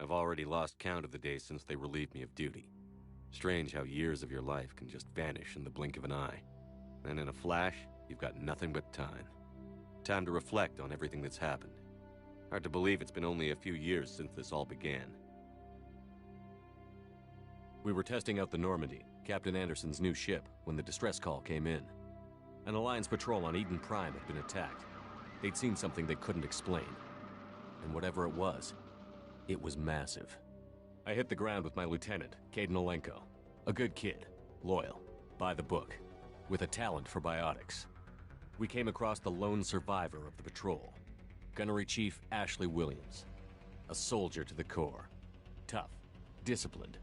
I've already lost count of the days since they relieved me of duty. Strange how years of your life can just vanish in the blink of an eye. And in a flash, you've got nothing but time. Time to reflect on everything that's happened. Hard to believe it's been only a few years since this all began. We were testing out the Normandy, Captain Anderson's new ship, when the distress call came in. An Alliance patrol on Eden Prime had been attacked. They'd seen something they couldn't explain. And whatever it was massive. I hit the ground with my lieutenant, Caden Olenko. A good kid, loyal, by the book, with a talent for biotics. We came across the lone survivor of the patrol, Gunnery Chief Ashley Williams. A soldier to the core. Tough, disciplined,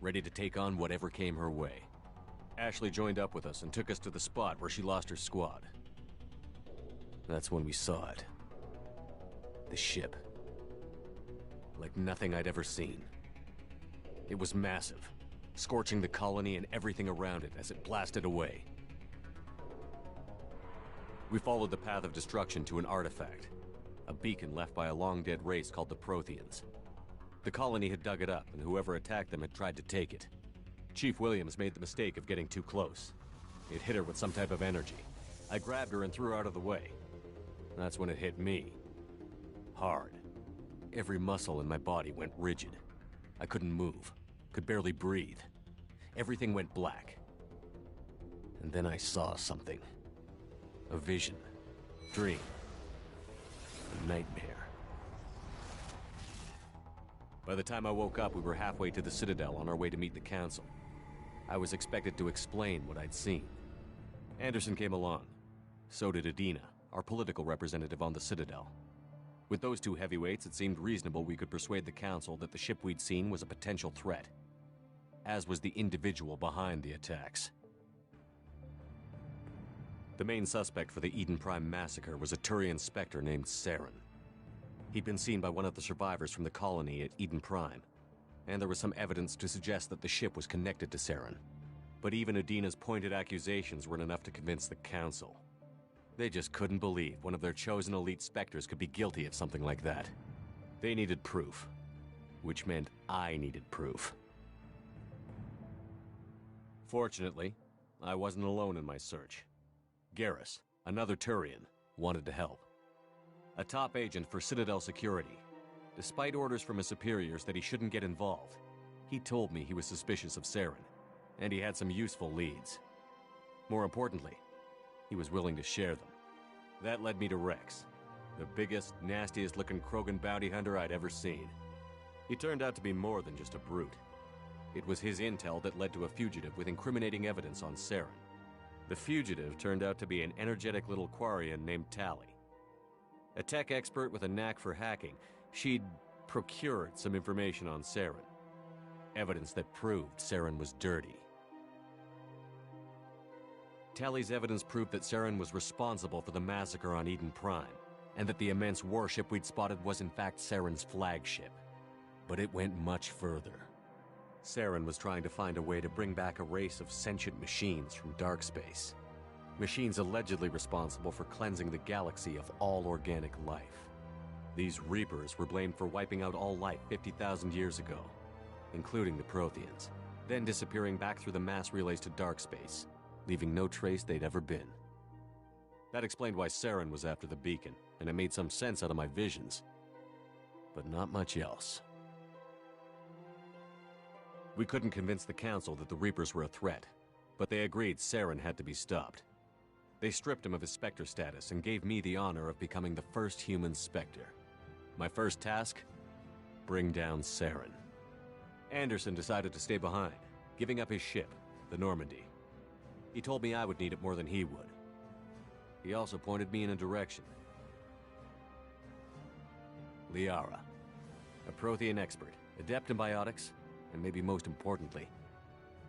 ready to take on whatever came her way. Ashley joined up with us and took us to the spot where she lost her squad. That's when we saw it. The ship. Like nothing I'd ever seen. It was massive, scorching the colony and everything around it as it blasted away. We followed the path of destruction to an artifact, a beacon left by a long-dead race called the Protheans. The colony had dug it up, and whoever attacked them had tried to take it. Chief Williams made the mistake of getting too close. It hit her with some type of energy. I grabbed her and threw her out of the way. That's when it hit me. Hard. Every muscle in my body went rigid. I couldn't move, could barely breathe. Everything went black. And then I saw something. A vision. Dream. A nightmare. By the time I woke up, we were halfway to the Citadel on our way to meet the Council. I was expected to explain what I'd seen. Anderson came along. So did Adina, our political representative on the Citadel. With those two heavyweights, it seemed reasonable we could persuade the Council that the ship we'd seen was a potential threat, as was the individual behind the attacks. The main suspect for the Eden Prime massacre was a Turian Spectre named Saren. He'd been seen by one of the survivors from the colony at Eden Prime, and there was some evidence to suggest that the ship was connected to Saren. But even Adina's pointed accusations weren't enough to convince the Council. They just couldn't believe one of their chosen elite Spectres could be guilty of something like that. They needed proof, which meant I needed proof. Fortunately, I wasn't alone in my search. Garrus, another Turian, wanted to help. A top agent for Citadel Security. Despite orders from his superiors that he shouldn't get involved, he told me he was suspicious of Saren, and he had some useful leads. More importantly, he was willing to share them. That led me to Rex, the biggest, nastiest-looking Krogan bounty hunter I'd ever seen. He turned out to be more than just a brute. It was his intel that led to a fugitive with incriminating evidence on Saren. The fugitive turned out to be an energetic little Quarian named Tali. A tech expert with a knack for hacking, she'd procured some information on Saren. Evidence that proved Saren was dirty. Tali's evidence proved that Saren was responsible for the massacre on Eden Prime, and that the immense warship we'd spotted was in fact Saren's flagship. But it went much further. Saren was trying to find a way to bring back a race of sentient machines from dark space. Machines allegedly responsible for cleansing the galaxy of all organic life. These Reapers were blamed for wiping out all life 50,000 years ago, including the Protheans, then disappearing back through the mass relays to dark space, leaving no trace they'd ever been. That explained why Saren was after the beacon, and it made some sense out of my visions. But not much else. We couldn't convince the Council that the Reapers were a threat, but they agreed Saren had to be stopped. They stripped him of his Spectre status and gave me the honor of becoming the first human Spectre. My first task? Bring down Saren. Anderson decided to stay behind, giving up his ship, the Normandy. He told me I would need it more than he would. He also pointed me in a direction. Liara, a Prothean expert, adept in biotics, and maybe most importantly,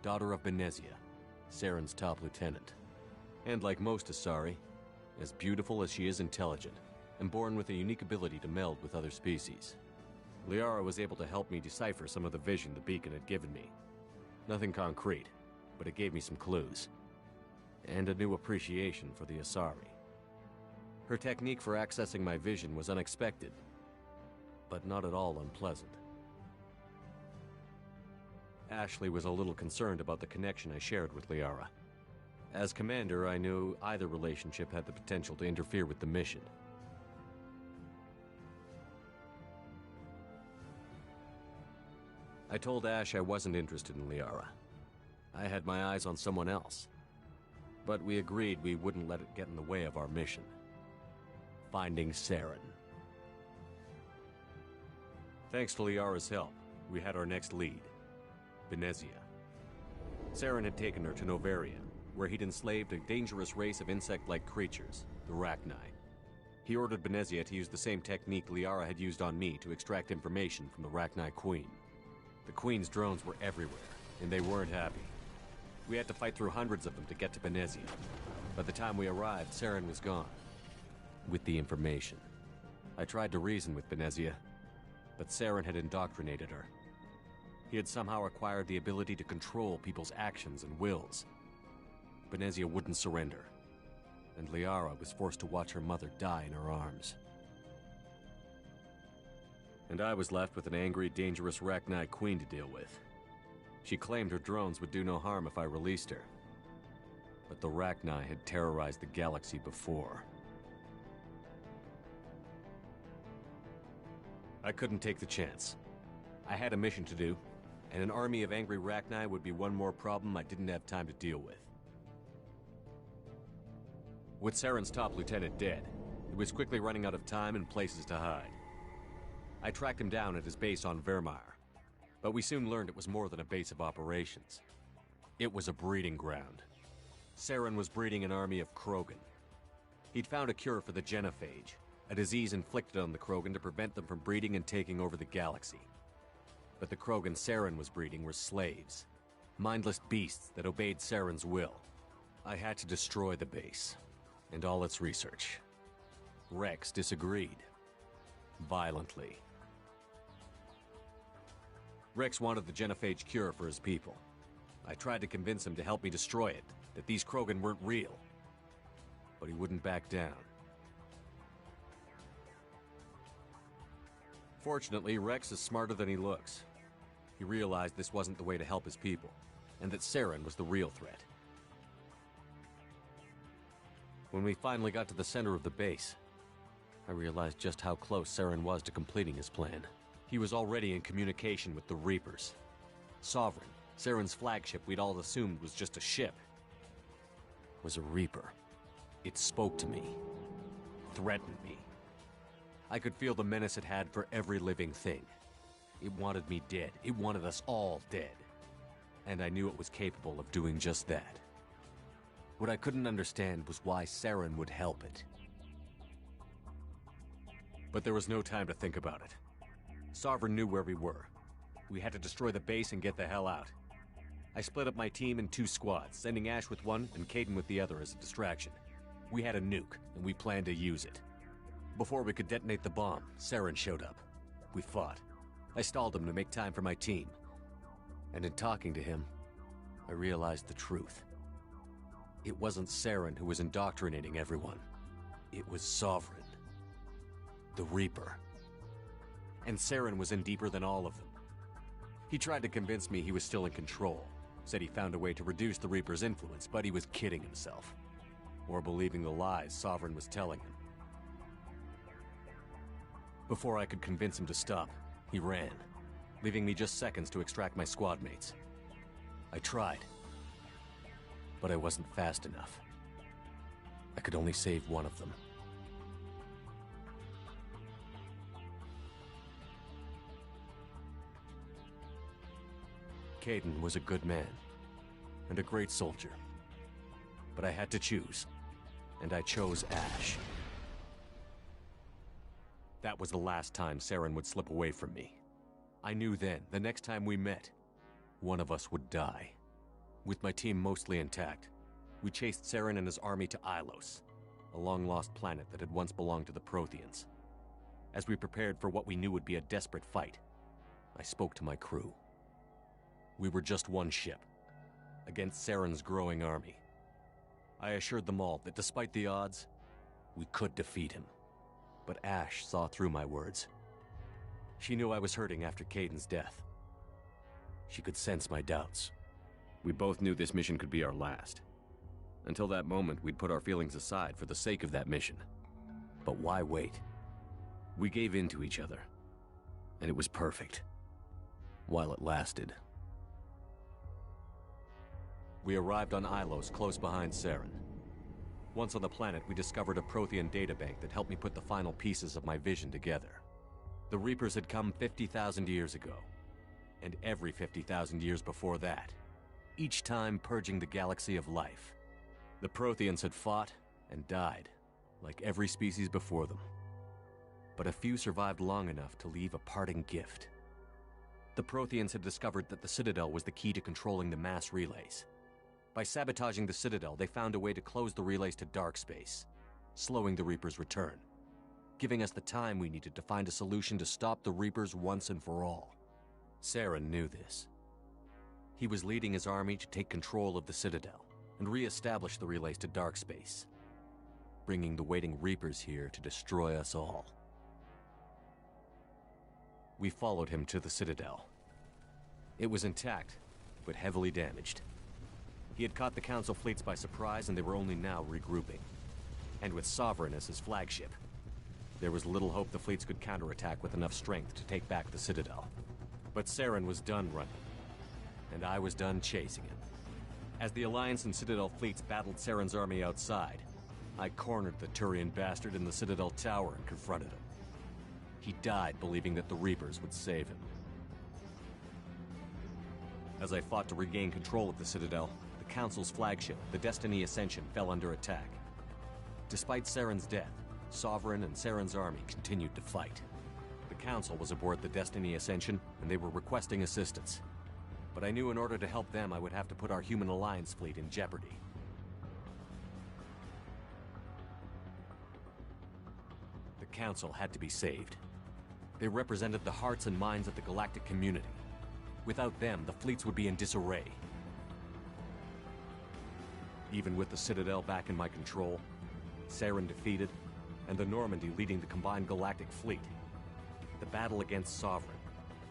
daughter of Benezia, Saren's top lieutenant. And like most Asari, as beautiful as she is intelligent, and born with a unique ability to meld with other species. Liara was able to help me decipher some of the vision the beacon had given me. Nothing concrete, but it gave me some clues. And a new appreciation for the Asari. Her technique for accessing my vision was unexpected, but not at all unpleasant. Ashley was a little concerned about the connection I shared with Liara. As commander, I knew either relationship had the potential to interfere with the mission. I told Ash I wasn't interested in Liara. I had my eyes on someone else. But we agreed we wouldn't let it get in the way of our mission. Finding Saren. Thanks to Liara's help, we had our next lead, Benezia. Saren had taken her to Novaria, where he'd enslaved a dangerous race of insect-like creatures, the Rachni. He ordered Benezia to use the same technique Liara had used on me to extract information from the Rachni Queen. The Queen's drones were everywhere, and they weren't happy. We had to fight through hundreds of them to get to Benezia. By the time we arrived, Saren was gone. With the information. I tried to reason with Benezia, but Saren had indoctrinated her. He had somehow acquired the ability to control people's actions and wills. Benezia wouldn't surrender, and Liara was forced to watch her mother die in her arms. And I was left with an angry, dangerous Rachni Queen to deal with. She claimed her drones would do no harm if I released her. But the Rachni had terrorized the galaxy before. I couldn't take the chance. I had a mission to do, and an army of angry Rachni would be one more problem I didn't have time to deal with. With Saren's top lieutenant dead, he was quickly running out of time and places to hide. I tracked him down at his base on Vermeer, but we soon learned it was more than a base of operations. It was a breeding ground. Saren was breeding an army of Krogan. He'd found a cure for the genophage, a disease inflicted on the Krogan to prevent them from breeding and taking over the galaxy. But the Krogan Saren was breeding were slaves, mindless beasts that obeyed Saren's will. I had to destroy the base, and all its research. Rex disagreed. Violently. Rex wanted the genophage cure for his people. I tried to convince him to help me destroy it, that these Krogan weren't real. But he wouldn't back down. Fortunately, Rex is smarter than he looks. He realized this wasn't the way to help his people, and that Saren was the real threat. When we finally got to the center of the base, I realized just how close Saren was to completing his plan. He was already in communication with the Reapers. Sovereign, Saren's flagship we'd all assumed was just a ship, was a Reaper. It spoke to me, threatened me. I could feel the menace it had for every living thing. It wanted me dead. It wanted us all dead. And I knew it was capable of doing just that. What I couldn't understand was why Saren would help it. But there was no time to think about it. Sovereign knew where we were. We had to destroy the base and get the hell out. I split up my team in 2 squads, sending Ash with one and Caden with the other as a distraction. We had a nuke, and we planned to use it. Before we could detonate the bomb, Saren showed up. We fought. I stalled him to make time for my team. And in talking to him, I realized the truth. It wasn't Saren who was indoctrinating everyone. It was Sovereign. The Reaper. And Saren was in deeper than all of them. He tried to convince me he was still in control. Said he found a way to reduce the Reaper's influence, but he was kidding himself. Or believing the lies Sovereign was telling him. Before I could convince him to stop, he ran, leaving me just seconds to extract my squad mates. I tried, but I wasn't fast enough. I could only save one of them. Caden was a good man, and a great soldier. But I had to choose, and I chose Ash. That was the last time Saren would slip away from me. I knew then, the next time we met, one of us would die. With my team mostly intact, we chased Saren and his army to Ilos, a long-lost planet that had once belonged to the Protheans. As we prepared for what we knew would be a desperate fight, I spoke to my crew. We were just one ship, against Saren's growing army. I assured them all that despite the odds, we could defeat him. But Ash saw through my words. She knew I was hurting after Caden's death. She could sense my doubts. We both knew this mission could be our last. Until that moment, we'd put our feelings aside for the sake of that mission. But why wait? We gave in to each other, and it was perfect. While it lasted. We arrived on Ilos, close behind Saren. Once on the planet, we discovered a Prothean databank that helped me put the final pieces of my vision together. The Reapers had come 50,000 years ago, and every 50,000 years before that, each time purging the galaxy of life. The Protheans had fought and died, like every species before them. But a few survived long enough to leave a parting gift. The Protheans had discovered that the Citadel was the key to controlling the mass relays. By sabotaging the Citadel, they found a way to close the relays to dark space, slowing the Reapers' return, giving us the time we needed to find a solution to stop the Reapers once and for all. Saren knew this. He was leading his army to take control of the Citadel and re-establish the relays to dark space, bringing the waiting Reapers here to destroy us all. We followed him to the Citadel. It was intact, but heavily damaged. He had caught the Council fleets by surprise, and they were only now regrouping. And with Sovereign as his flagship, there was little hope the fleets could counterattack with enough strength to take back the Citadel. But Saren was done running, and I was done chasing him. As the Alliance and Citadel fleets battled Saren's army outside, I cornered the Turian bastard in the Citadel tower and confronted him. He died believing that the Reapers would save him. As I fought to regain control of the Citadel, the Council's flagship, the Destiny Ascension, fell under attack. Despite Saren's death, Sovereign and Saren's army continued to fight. The Council was aboard the Destiny Ascension, and they were requesting assistance. But I knew in order to help them, I would have to put our human Alliance fleet in jeopardy. The Council had to be saved. They represented the hearts and minds of the galactic community. Without them, the fleets would be in disarray. Even with the Citadel back in my control, Saren defeated, and the Normandy leading the combined galactic fleet, the battle against Sovereign,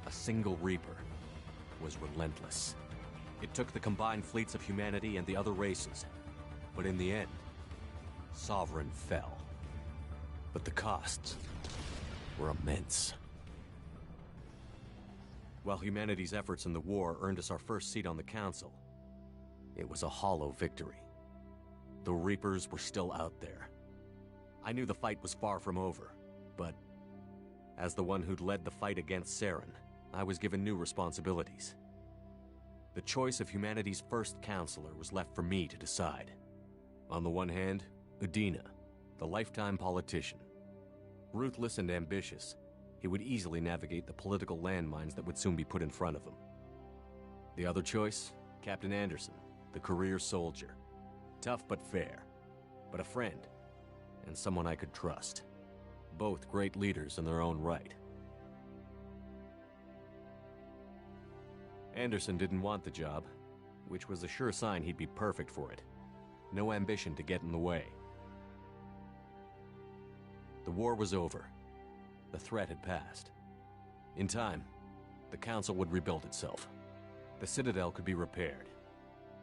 a single Reaper, was relentless. It took the combined fleets of humanity and the other races, but in the end, Sovereign fell. But the costs were immense. While humanity's efforts in the war earned us our first seat on the Council, it was a hollow victory. The Reapers were still out there. I knew the fight was far from over, but as the one who'd led the fight against Saren, I was given new responsibilities. The choice of humanity's first counselor was left for me to decide. On the one hand, Udina, the lifetime politician. Ruthless and ambitious, he would easily navigate the political landmines that would soon be put in front of him. The other choice, Captain Anderson, the career soldier. Tough but fair, but a friend, and someone I could trust. Both great leaders in their own right. Anderson didn't want the job, which was a sure sign he'd be perfect for it. No ambition to get in the way. The war was over. The threat had passed. In time, the Council would rebuild itself. The Citadel could be repaired.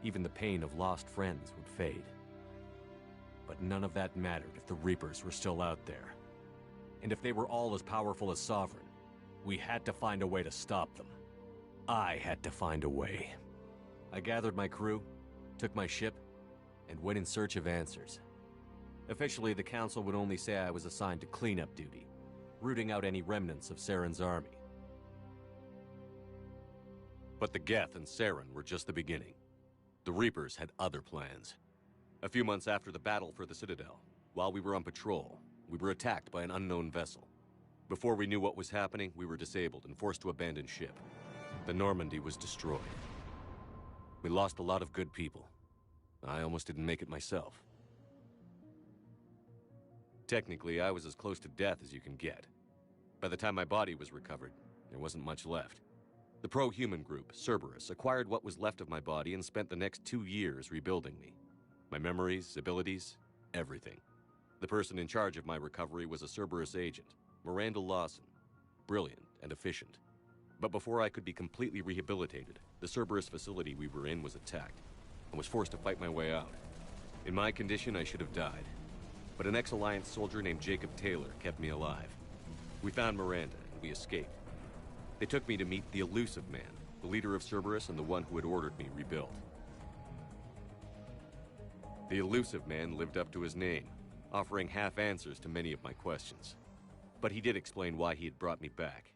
Even the pain of lost friends would fade. But none of that mattered if the Reapers were still out there. And if they were all as powerful as Sovereign, we had to find a way to stop them. I had to find a way. I gathered my crew, took my ship, and went in search of answers. Officially, the Council would only say I was assigned to cleanup duty, rooting out any remnants of Saren's army. But the Geth and Saren were just the beginning. The Reapers had other plans. A few months after the battle for the Citadel, while we were on patrol, we were attacked by an unknown vessel. Before we knew what was happening, we were disabled and forced to abandon ship. The Normandy was destroyed. We lost a lot of good people. I almost didn't make it myself. Technically, I was as close to death as you can get. By the time my body was recovered, there wasn't much left. The pro-human group, Cerberus, acquired what was left of my body and spent the next 2 years rebuilding me. My memories, abilities, everything. The person in charge of my recovery was a Cerberus agent, Miranda Lawson. Brilliant and efficient. But before I could be completely rehabilitated, the Cerberus facility we were in was attacked. I was forced to fight my way out. In my condition, I should have died. But an ex-Alliance soldier named Jacob Taylor kept me alive. We found Miranda, and we escaped. They took me to meet the Elusive Man, the leader of Cerberus and the one who had ordered me rebuilt. The Elusive Man lived up to his name, offering half answers to many of my questions. But he did explain why he had brought me back.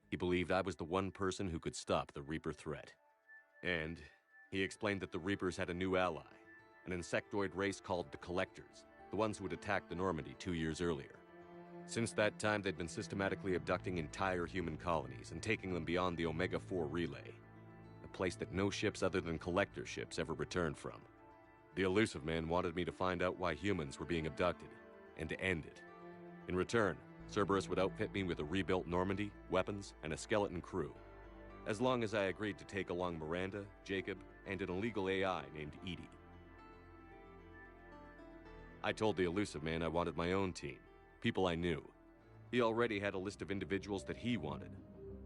He believed I was the one person who could stop the Reaper threat. And he explained that the Reapers had a new ally, an insectoid race called the Collectors, the ones who had attacked the Normandy 2 years earlier. Since that time, they'd been systematically abducting entire human colonies and taking them beyond the Omega-4 relay, a place that no ships other than Collector ships ever returned from. The Elusive Man wanted me to find out why humans were being abducted, and to end it. In return, Cerberus would outfit me with a rebuilt Normandy, weapons, and a skeleton crew, as long as I agreed to take along Miranda, Jacob, and an illegal AI named Edie. I told the Elusive Man I wanted my own team, people I knew. He already had a list of individuals that he wanted,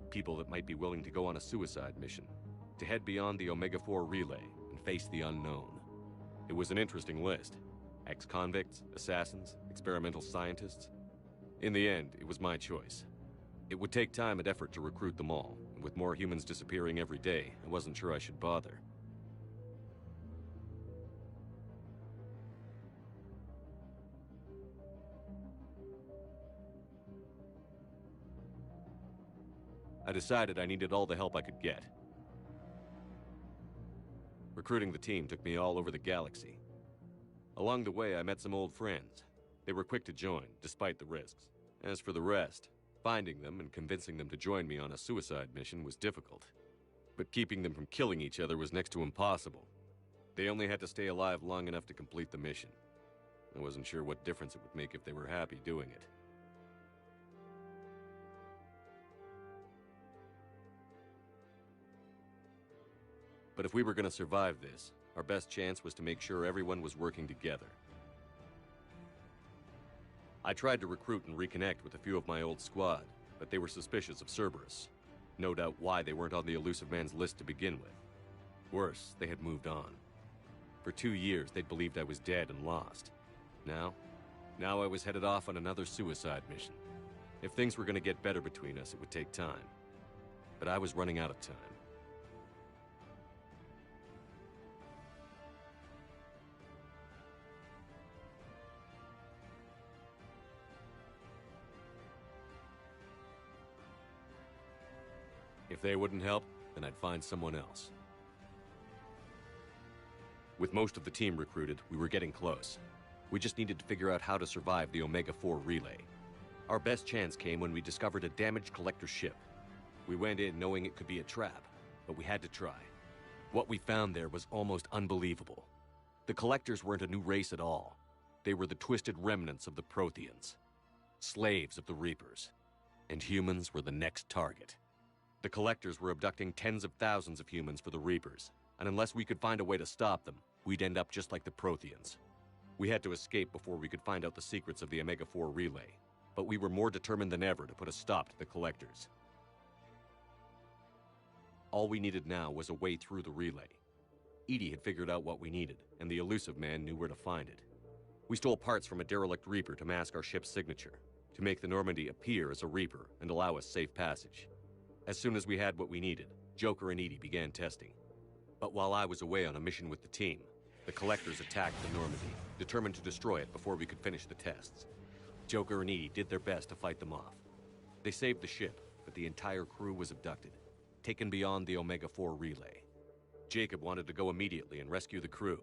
people that might be willing to go on a suicide mission, to head beyond the Omega-4 relay and face the unknown. It was an interesting list. Ex-convicts, assassins, experimental scientists. In the end, it was my choice. It would take time and effort to recruit them all, and with more humans disappearing every day, I wasn't sure I should bother. I decided I needed all the help I could get. Recruiting the team took me all over the galaxy. Along the way, I met some old friends. They were quick to join, despite the risks. As for the rest, finding them and convincing them to join me on a suicide mission was difficult. But keeping them from killing each other was next to impossible. They only had to stay alive long enough to complete the mission. I wasn't sure what difference it would make if they were happy doing it. But if we were going to survive this, our best chance was to make sure everyone was working together. I tried to recruit and reconnect with a few of my old squad, but they were suspicious of Cerberus. No doubt why they weren't on the Elusive Man's list to begin with. Worse, they had moved on. For 2 years, they'd believed I was dead and lost. Now I was headed off on another suicide mission. If things were going to get better between us, it would take time. But I was running out of time. If they wouldn't help, then I'd find someone else. With most of the team recruited, we were getting close. We just needed to figure out how to survive the Omega-4 relay. Our best chance came when we discovered a damaged Collector ship. We went in knowing it could be a trap, but we had to try. What we found there was almost unbelievable. The Collectors weren't a new race at all. They were the twisted remnants of the Protheans, slaves of the Reapers, and humans were the next target. The Collectors were abducting tens of thousands of humans for the Reapers, and unless we could find a way to stop them, we'd end up just like the Protheans. We had to escape before we could find out the secrets of the Omega-4 relay, but we were more determined than ever to put a stop to the Collectors. All we needed now was a way through the relay. Edie had figured out what we needed, and the Elusive Man knew where to find it. We stole parts from a derelict Reaper to mask our ship's signature, to make the Normandy appear as a Reaper and allow us safe passage. As soon as we had what we needed, Joker and Edie began testing. But while I was away on a mission with the team, the Collectors attacked the Normandy, determined to destroy it before we could finish the tests. Joker and Edie did their best to fight them off. They saved the ship, but the entire crew was abducted, taken beyond the Omega-4 relay. Jacob wanted to go immediately and rescue the crew.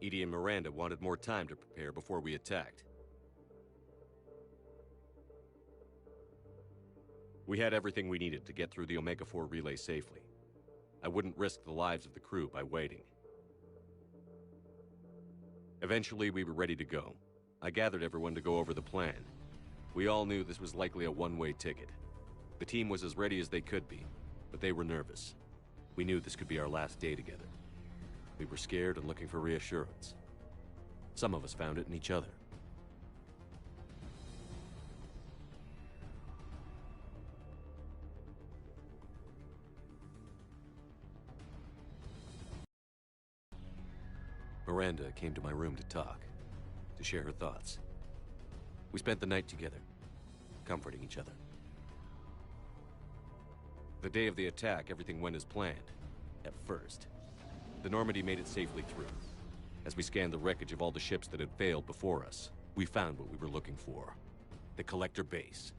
Edie and Miranda wanted more time to prepare before we attacked. We had everything we needed to get through the Omega-4 relay safely. I wouldn't risk the lives of the crew by waiting. Eventually, we were ready to go. I gathered everyone to go over the plan. We all knew this was likely a one-way ticket. The team was as ready as they could be, but they were nervous. We knew this could be our last day together. We were scared and looking for reassurance. Some of us found it in each other. Miranda came to my room to talk, to share her thoughts. We spent the night together, comforting each other. The day of the attack, everything went as planned. At first. The Normandy made it safely through. As we scanned the wreckage of all the ships that had failed before us, we found what we were looking for. The Collector base.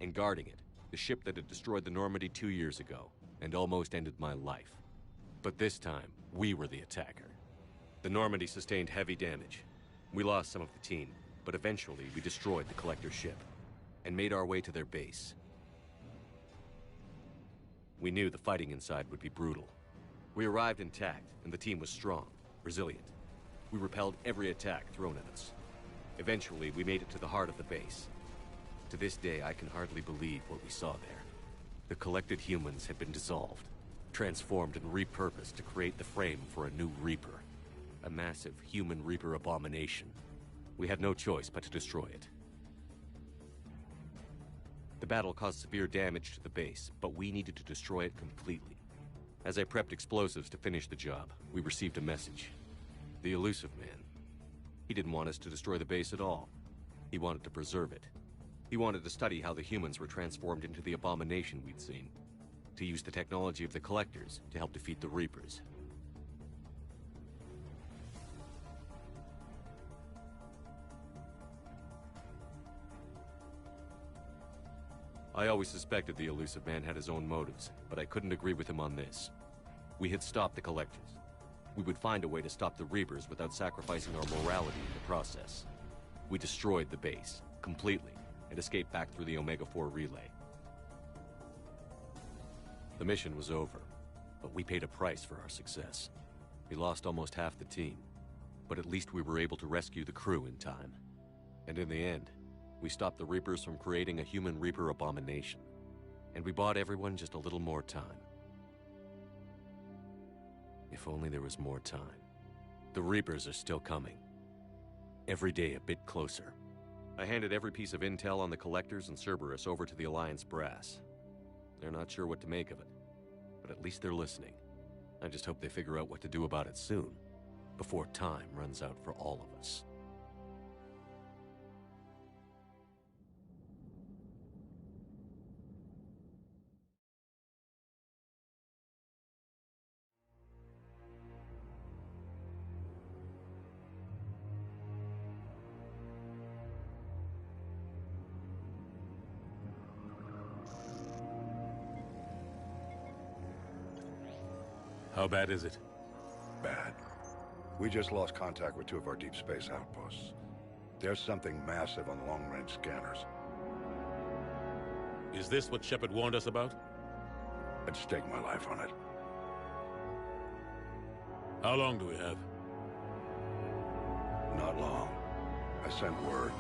And guarding it, the ship that had destroyed the Normandy 2 years ago, and almost ended my life. But this time, we were the attacker. The Normandy sustained heavy damage. We lost some of the team, but eventually we destroyed the Collector ship, and made our way to their base. We knew the fighting inside would be brutal. We arrived intact, and the team was strong, resilient. We repelled every attack thrown at us. Eventually, we made it to the heart of the base. To this day, I can hardly believe what we saw there. The collected humans had been dissolved, transformed and repurposed to create the frame for a new Reaper. A massive human Reaper abomination. We had no choice but to destroy it. The battle caused severe damage to the base, but we needed to destroy it completely. As I prepped explosives to finish the job, we received a message. The elusive man. He didn't want us to destroy the base at all. He wanted to preserve it. He wanted to study how the humans were transformed into the abomination we'd seen. To use the technology of the Collectors to help defeat the Reapers. I always suspected the elusive man had his own motives, but I couldn't agree with him on this. We had stopped the Collectors. We would find a way to stop the Reapers without sacrificing our morality in the process. We destroyed the base, completely, and escaped back through the Omega-4 relay. The mission was over, but we paid a price for our success. We lost almost half the team, but at least we were able to rescue the crew in time. And in the end, we stopped the Reapers from creating a human Reaper abomination. And we bought everyone just a little more time. If only there was more time. The Reapers are still coming. Every day a bit closer. I handed every piece of intel on the Collectors and Cerberus over to the Alliance brass. They're not sure what to make of it, but at least they're listening. I just hope they figure out what to do about it soon, before time runs out for all of us. How bad is it? Bad. We just lost contact with 2 of our deep space outposts. There's something massive on the long-range scanners. Is this what Shepard warned us about? I'd stake my life on it. How long do we have? Not long. I sent word.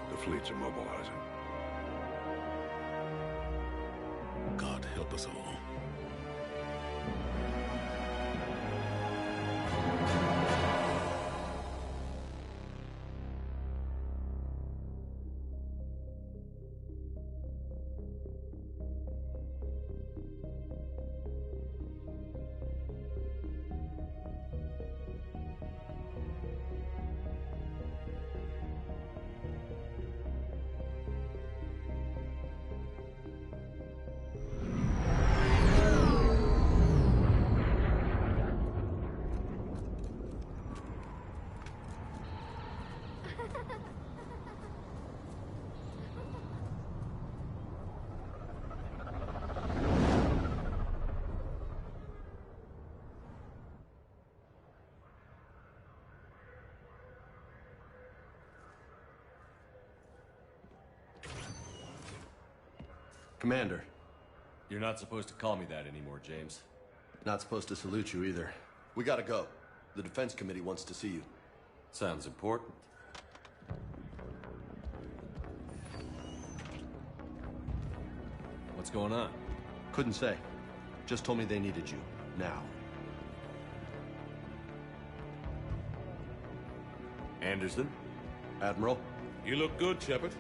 The fleet's immobilizing. God help us all. Commander. You're not supposed to call me that anymore, James. Not supposed to salute you either. We gotta go. The Defense Committee wants to see you. Sounds important. What's going on? Couldn't say. Just told me they needed you. Now. Anderson? Admiral? You look good, Shepard.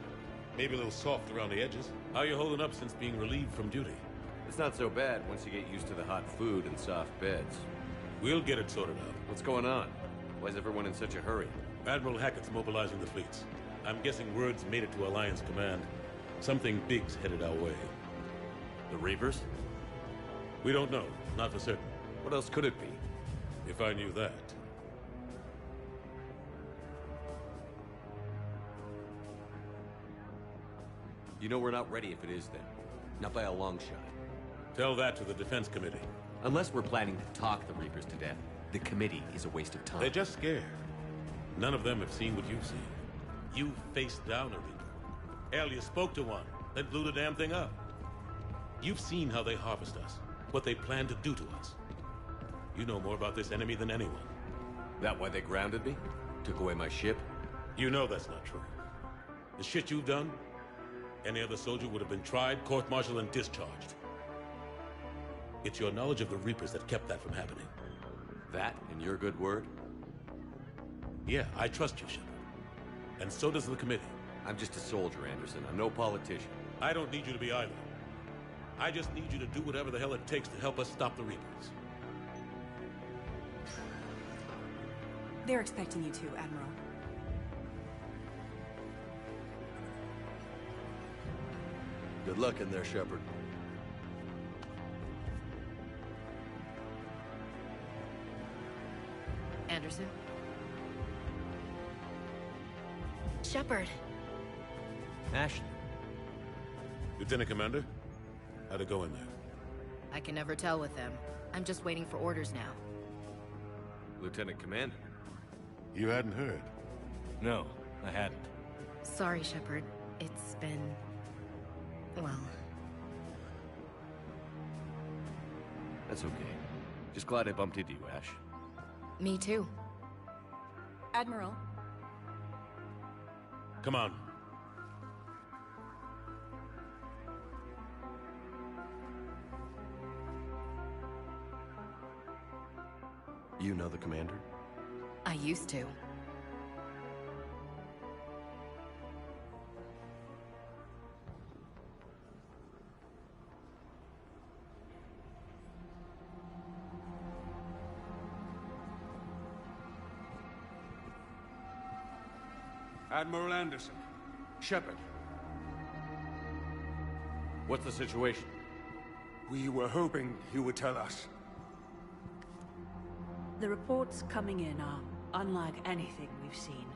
Maybe a little soft around the edges. How are you holding up since being relieved from duty? It's not so bad once you get used to the hot food and soft beds. We'll get it sorted out. What's going on? Why's everyone in such a hurry? Admiral Hackett's mobilizing the fleets. I'm guessing word's made it to Alliance Command. Something big's headed our way. The Reapers? We don't know, not for certain. What else could it be? If I knew that. You know we're not ready if it is then. Not by a long shot. Tell that to the Defense Committee. Unless we're planning to talk the Reapers to death, the committee is a waste of time. They're just scared. None of them have seen what you've seen. You faced down a Reaper. Hell, you spoke to one, then blew the damn thing up. You've seen how they harvest us, what they plan to do to us. You know more about this enemy than anyone. That why they grounded me? Took away my ship? You know that's not true. The shit you've done, any other soldier would have been tried, court-martialed, and discharged. It's your knowledge of the Reapers that kept that from happening. That and your good word? Yeah, I trust you, Shepard. And so does the committee. I'm just a soldier, Anderson. I'm no politician. I don't need you to be either. I just need you to do whatever the hell it takes to help us stop the Reapers. They're expecting you to, Admiral. Good luck in there, Shepard. Anderson? Shepard. Ashley. Lieutenant Commander, how'd it go in there? I can never tell with them. I'm just waiting for orders now. Lieutenant Commander. You hadn't heard. No, I hadn't. Sorry, Shepard. It's been... well... That's okay. Just glad I bumped into you, Ash. me too. Admiral, Come on. You know the commander? I used to. Admiral Anderson. Shepard. What's the situation? We were hoping you would tell us. The reports coming in are unlike anything we've seen.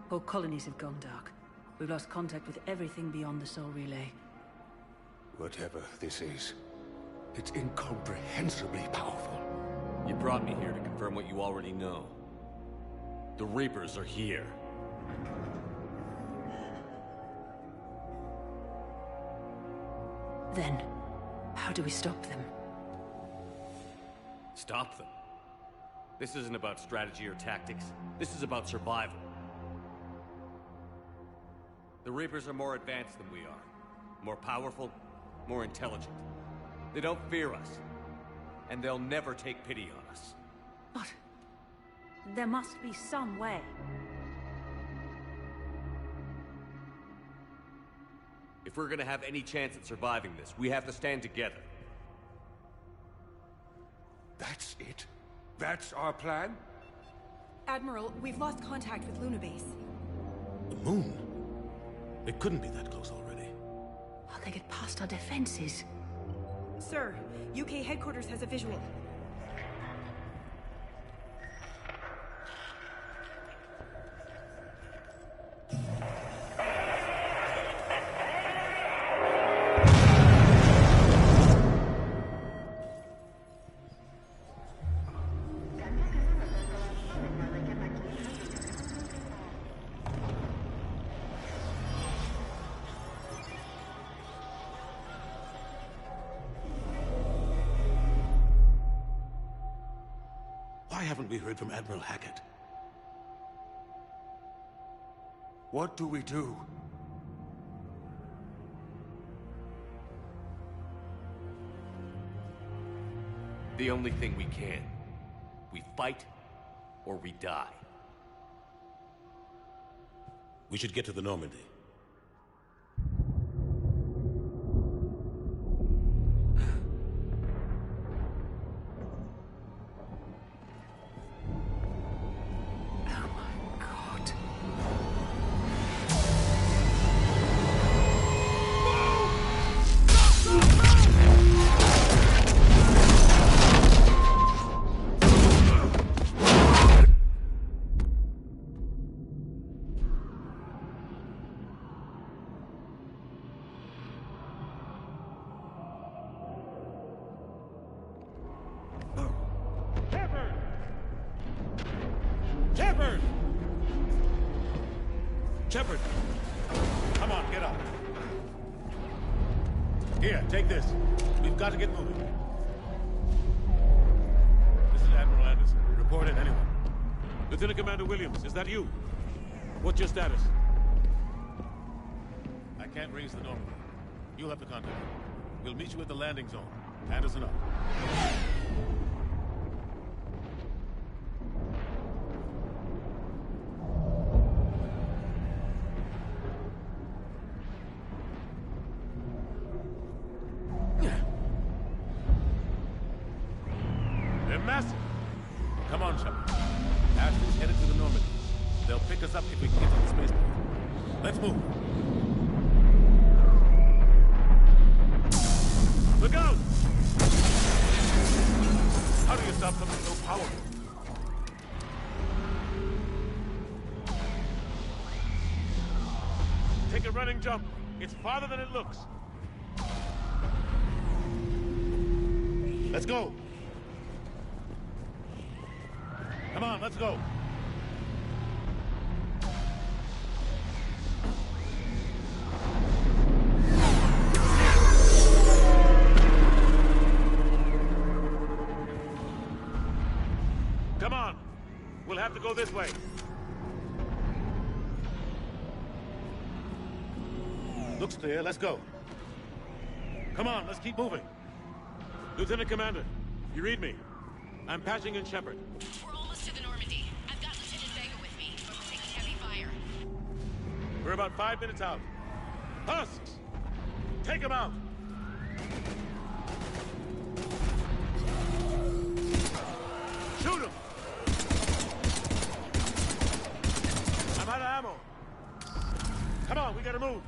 Whole colonies have gone dark. We've lost contact with everything beyond the Soul Relay. Whatever this is, it's incomprehensibly powerful. You brought me here to confirm what you already know. The Reapers are here. Then, how do we stop them? Stop them. This isn't about strategy or tactics. This is about survival. The Reapers are more advanced than we are. More powerful, more intelligent. They don't fear us. And they'll never take pity on us. But there must be some way. If we're gonna have any chance at surviving this, we have to stand together. That's it? That's our plan? Admiral, we've lost contact with Luna Base. The moon? It couldn't be that close already. How they get past our defenses? Sir, UK headquarters has a visual. Why haven't we heard from Admiral Hackett? What do we do? The only thing we can. We fight, or we die. We should get to the Normandy. Shepard! Come on, get up. Here, take this. We've got to get moving. This is Admiral Anderson. Report in, anyone. Lieutenant Commander Williams, is that you? What's your status? I can't raise the Normandy. You'll have to contact me. We'll meet you at the landing zone. Anderson up. They're massive. Come on, Shepard. Ashton's headed to the Normandy. They'll pick us up if we can get to the spaceport. Let's move. Look out! How do you stop something so powerful? Take a running jump. It's farther than it looks. Let's go. Come on, let's go. Come on. We'll have to go this way. Looks clear. Let's go. Come on, let's keep moving. Lieutenant Commander, you read me? I'm patching in Shepard. We're almost to the Normandy. I've got Lieutenant Vega with me, but we're taking heavy fire. We're about 5 minutes out. Husks! Take them out! Shoot them! I'm out of ammo. Come on, we gotta move.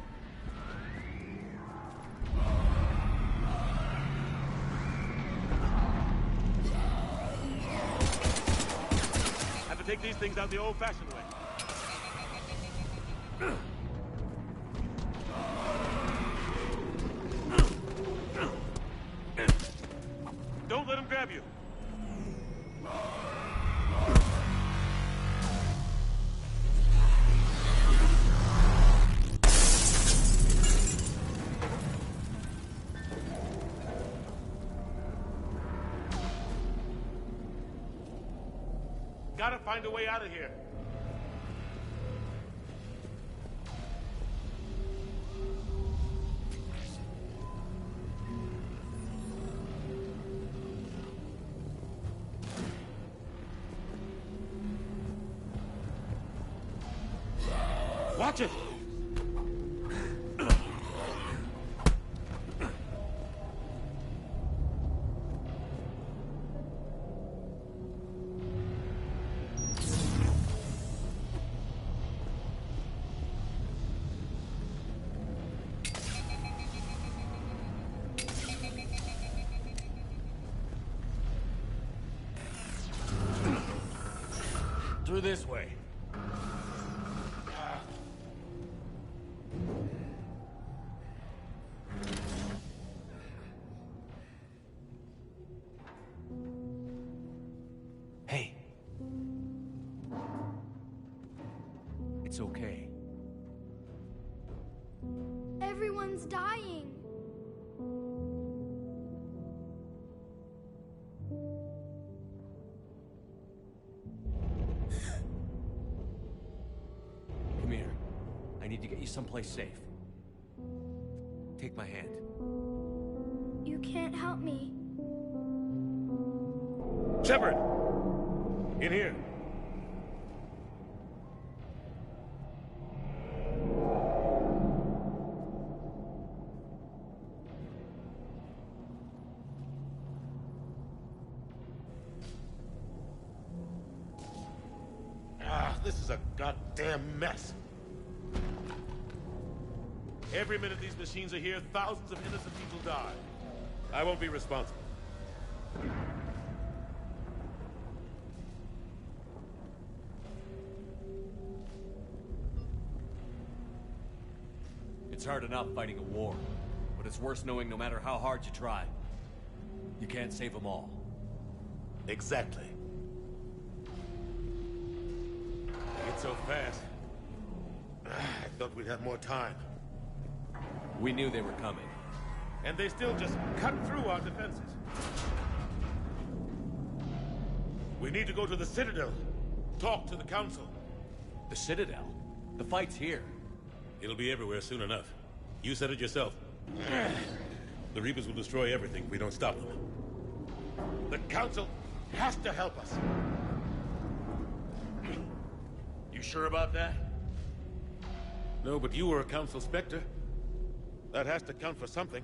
Have to take these things out the old-fashioned way. Don't let him grab you. Gotta find a way out of here. Watch it! Through this way. Hey. It's okay. Everyone's dying. Come here. I need to get you someplace safe. Take my hand. You can't help me. Shepard! In here. This is a goddamn mess. Every minute these machines are here, thousands of innocent people die. I won't be responsible. It's hard enough fighting a war, but it's worse knowing no matter how hard you try, you can't save them all. Exactly. They get so fast. I thought we'd have more time. We knew they were coming. And they still just cut through our defenses. We need to go to the Citadel. Talk to the Council. The Citadel? The fight's here. It'll be everywhere soon enough. You said it yourself. The Reapers will destroy everything if we don't stop them. The Council has to help us. You sure about that? No, but you were a Council Spectre. That has to count for something.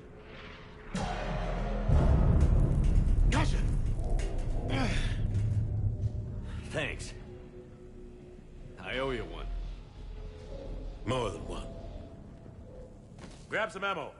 Gotcha! Thanks. I owe you one. More than one. Grab some ammo.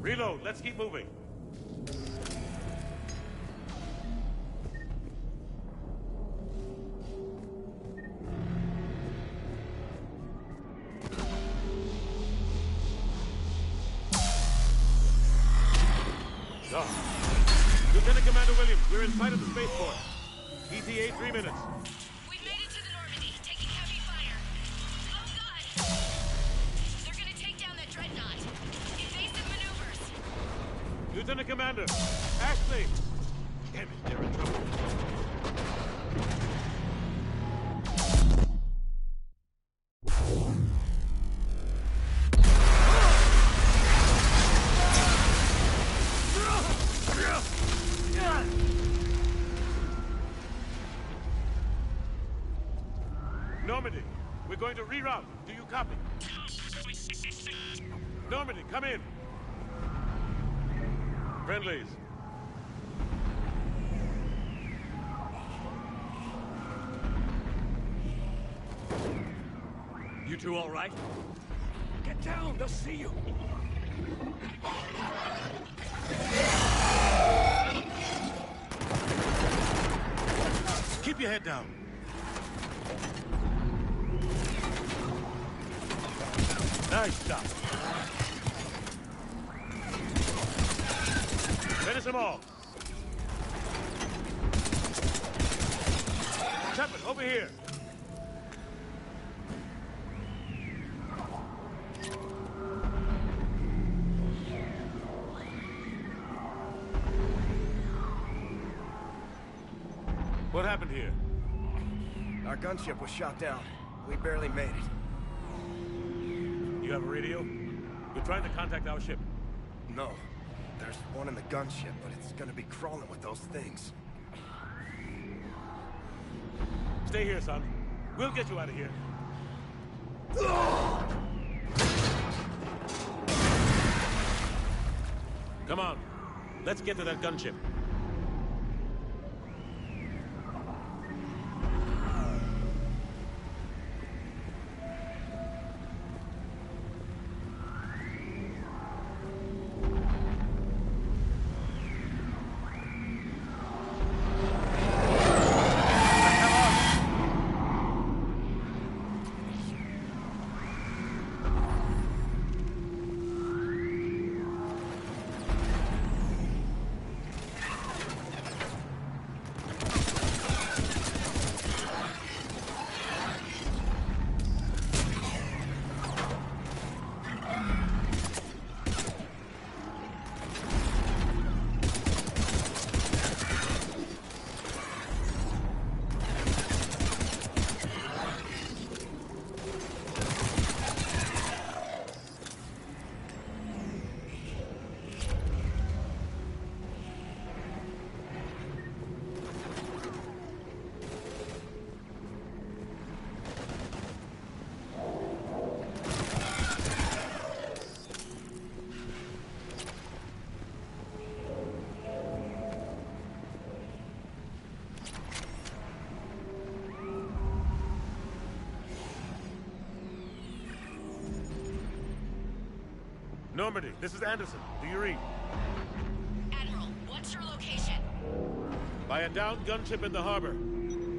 Reload, let's keep moving. Lieutenant Commander Williams, we're in sight of the spaceport. ETA 3 minutes. We've made it to the Normandy, taking heavy fire. Oh god! They're gonna take down that dreadnought. Invasive maneuvers. Lieutenant Commander, Ashley! Damn it, they're in trouble. Normandy, we're going to reroute. Do you copy? Normandy, come in. Friendlies. You two all right? Get down, they'll see you. Keep your head down. Nice stuff. Finish them all. Shepard, over here. What happened here? Our gunship was shot down. We barely made it. You have a radio? We're trying to contact our ship. No. There's one in the gunship, but it's gonna be crawling with those things. Stay here, son. We'll get you out of here. Come on. Let's get to that gunship. Normandy, this is Anderson. Do you read? Admiral, what's your location? By a downed gunship in the harbor.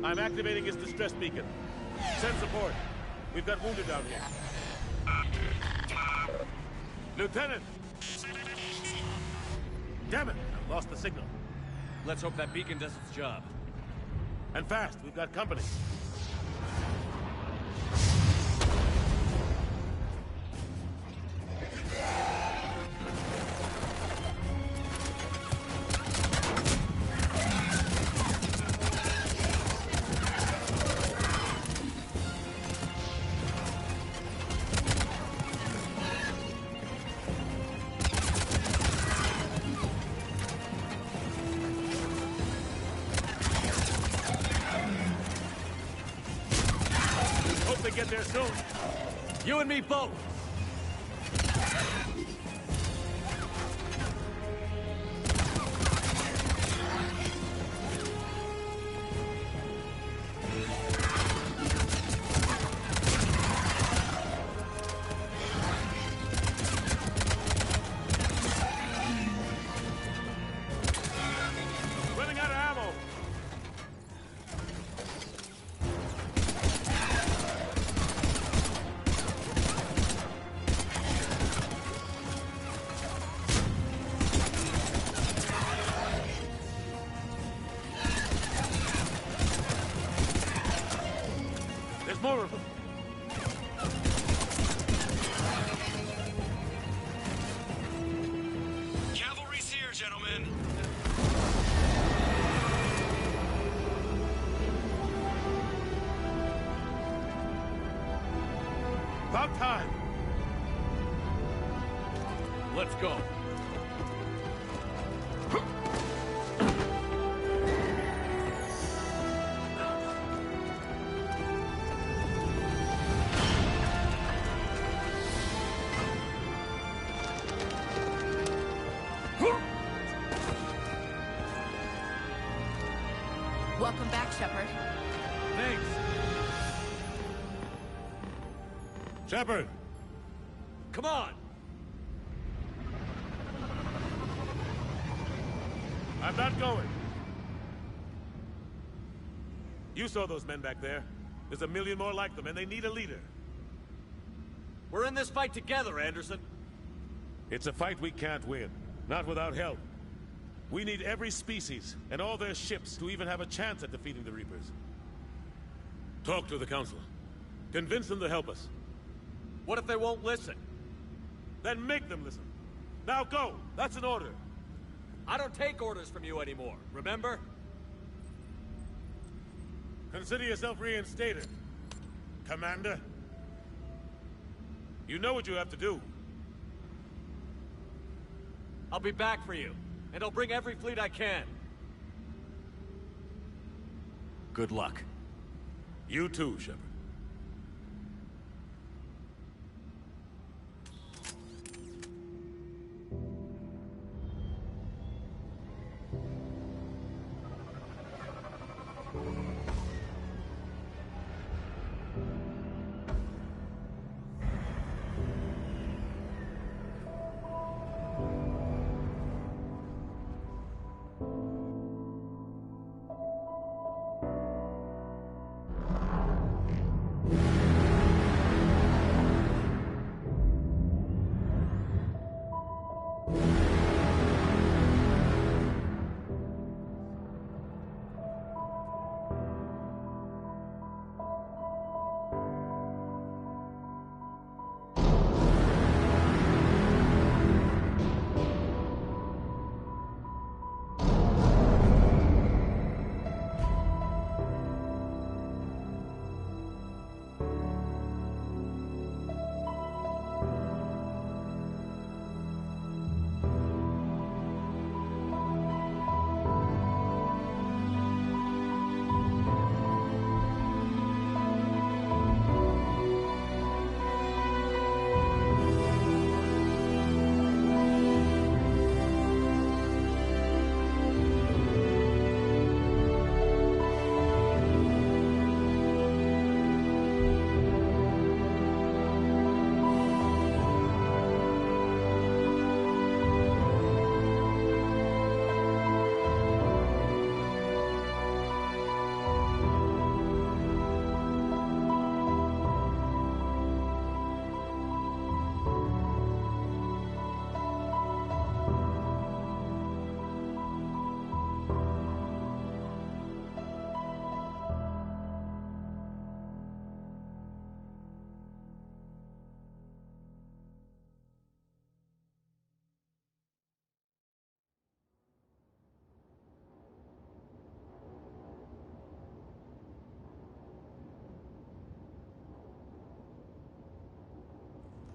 I'm activating its distress beacon. Send support. We've got wounded down here. Lieutenant! Damn it! I've lost the signal. Let's hope that beacon does its job. And fast, we've got company. Hope they get there soon. You and me both! Running out of ammo. There's more of them. Cavalry's here, gentlemen. About time. Let's go. Welcome back, Shepard. Thanks. Shepard! Come on! I'm not going. You saw those men back there. There's a million more like them, and they need a leader. We're in this fight together, Anderson. It's a fight we can't win. Not without help. We need every species and all their ships to even have a chance at defeating the Reapers. Talk to the Council. Convince them to help us. What if they won't listen? Then make them listen. Now go! That's an order. I don't take orders from you anymore, remember? Consider yourself reinstated, Commander. You know what you have to do. I'll be back for you, and I'll bring every fleet I can. Good luck. You too, Shepard.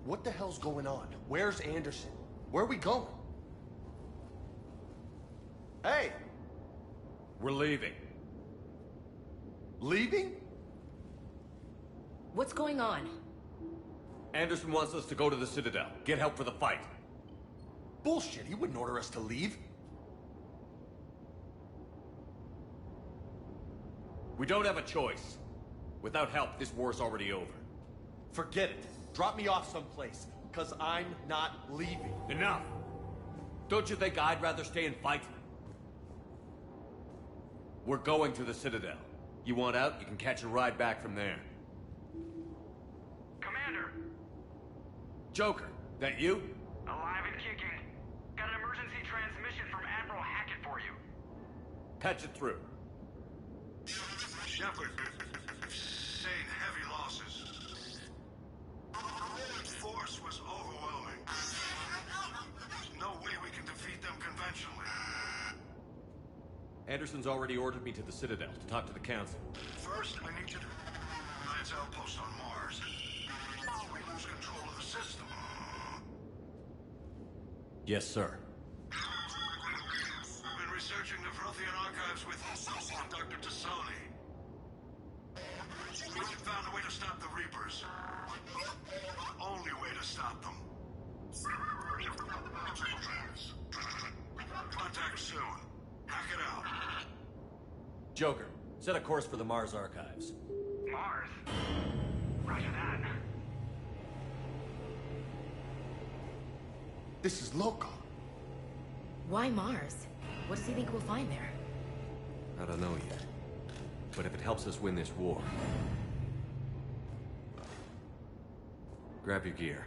What the hell's going on? Where's Anderson? Where are we going? Hey! We're leaving. Leaving? What's going on? Anderson wants us to go to the Citadel. Get help for the fight. Bullshit, he wouldn't order us to leave. We don't have a choice. Without help, this war's already over. Forget it. Drop me off someplace, because I'm not leaving. Enough! Don't you think I'd rather stay and fight? We're going to the Citadel. You want out, you can catch a ride back from there. Commander! Joker, that you? Alive and kicking. Got an emergency transmission from Admiral Hackett for you. Patch it through. Shepard, sustained heavy losses. The force was overwhelming. There's no way we can defeat them conventionally. Anderson's already ordered me to the Citadel to talk to the Council. First, I need you to Alliance outpost on Mars. We lose control of the system. Yes, sir. We've been researching the Vrothian archives with Dr. Tassoni. We found a way to stop the Reapers. The only way to stop them. Contact soon. Hack it out. Joker, set a course for the Mars archives. Mars? Roger that. This is loco. Why Mars? What does he think we'll find there? I don't know yet. But if it helps us win this war... Grab your gear.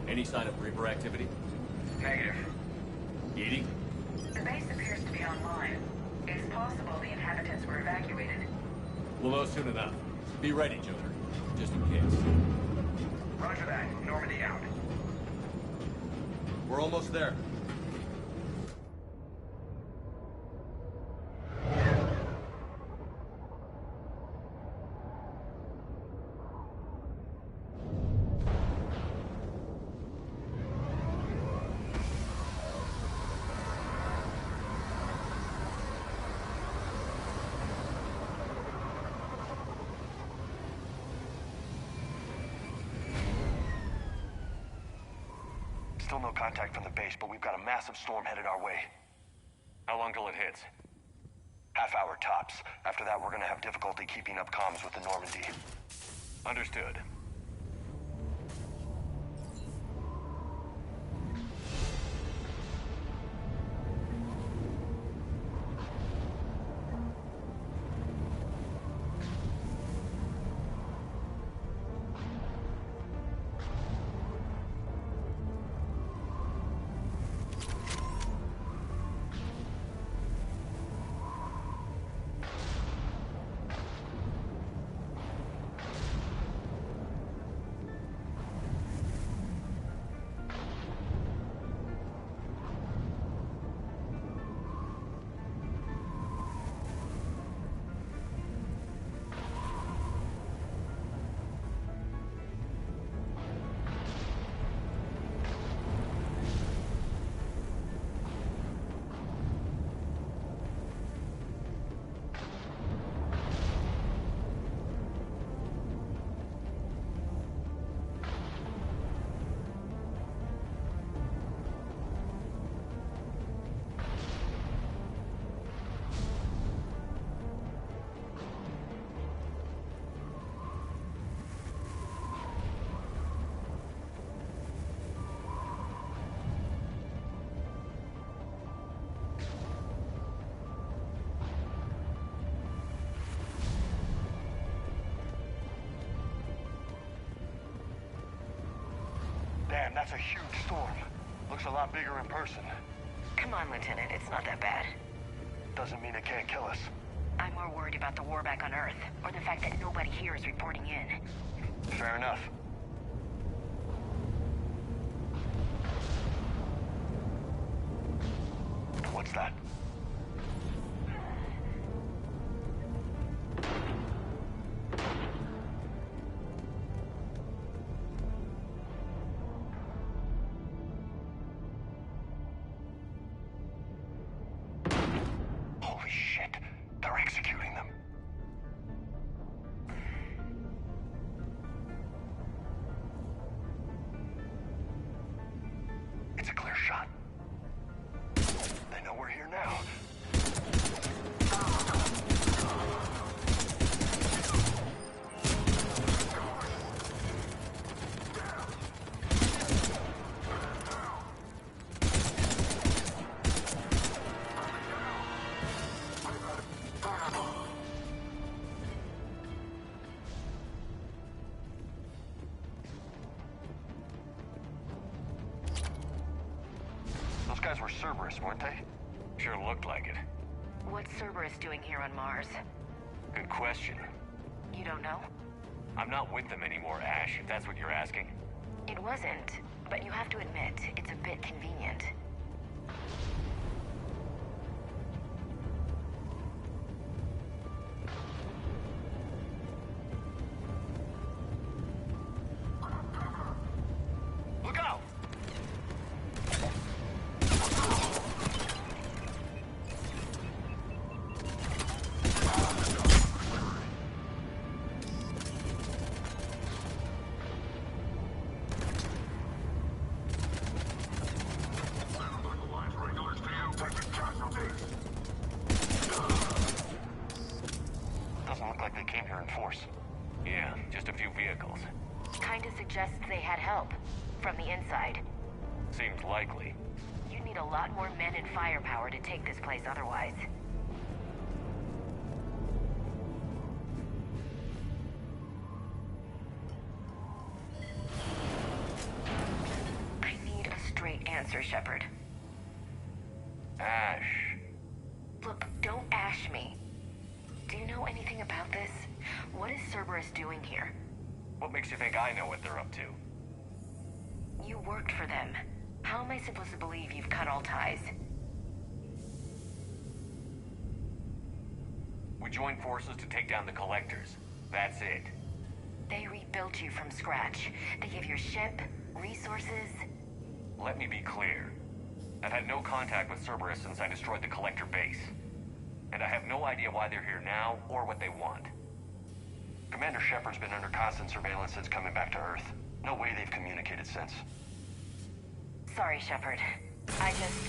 Any sign of Reaper activity? Negative. Edie? The base appears to be online. It's possible the inhabitants were evacuated. We'll know soon enough. Be ready, Joker. Just in case. Roger that. Normandy out. We're almost there. Still no contact from the base, but we've got a massive storm headed our way. How long till it hits? Half hour tops. After that, we're gonna have difficulty keeping up comms with the Normandy. Understood. and that's a huge storm. Looks a lot bigger in person. Come on, Lieutenant, it's not that bad. Doesn't mean it can't kill us. I'm more worried about the war back on Earth, or the fact that nobody here is reporting in. Fair enough. What's that? Holy shit. They're executing them. It's a clear shot. They know we're here now. Those guys were Cerberus, weren't they? Sure looked like it. What's Cerberus doing here on Mars? Good question. You don't know? I'm not with them anymore, Ash, if that's what you're asking. It wasn't, but you have to admit, it's a bit convenient. Look out! Doesn't look like they came here in force. Yeah, just a few vehicles. Kinda suggests they had help. From the inside. Seems likely. You'd need a lot more men and firepower to take this place otherwise. I need a straight answer, Shepard. Ash. Look, don't ash me. Do you know anything about this? What is Cerberus doing here? What makes you think I know what they're up to? You worked for them. How am I supposed to believe you've cut all ties? We joined forces to take down the Collectors. That's it. They rebuilt you from scratch. They gave your ship, resources. Let me be clear. I've had no contact with Cerberus since I destroyed the Collector base. And I have no idea why they're here now, or what they want. Commander Shepard's been under constant surveillance since coming back to Earth. No way they've communicated since. Sorry, Shepard. I just...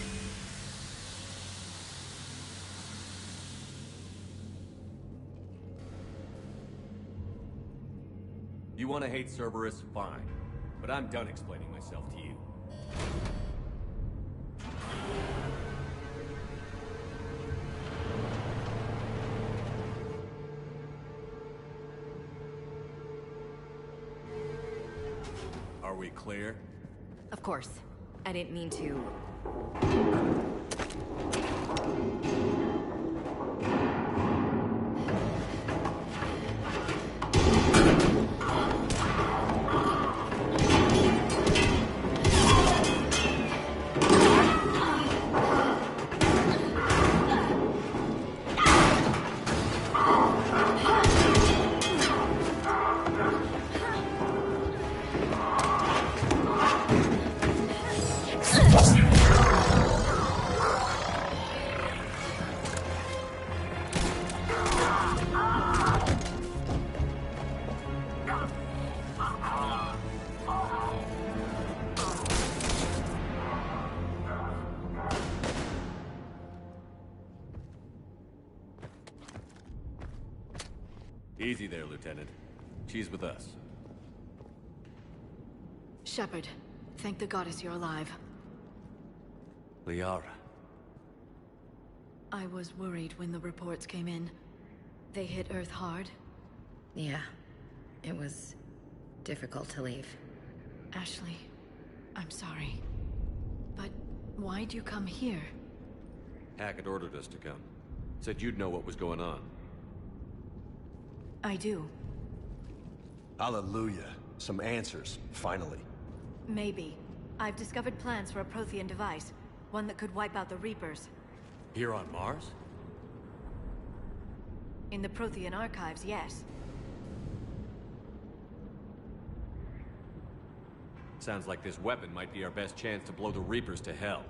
You want to hate Cerberus? Fine. But I'm done explaining myself to you. Are we clear? Of course. I didn't mean to... Easy there, Lieutenant. She's with us. Shepard, thank the goddess you're alive. Liara. I was worried when the reports came in. They hit Earth hard. Yeah. It was difficult to leave. Ashley, I'm sorry. But why'd you come here? Hackett ordered us to come. Said you'd know what was going on. I do. Hallelujah. Some answers, finally. Maybe. I've discovered plans for a Prothean device. One that could wipe out the Reapers. Here on Mars? In the Prothean archives, yes. Sounds like this weapon might be our best chance to blow the Reapers to hell.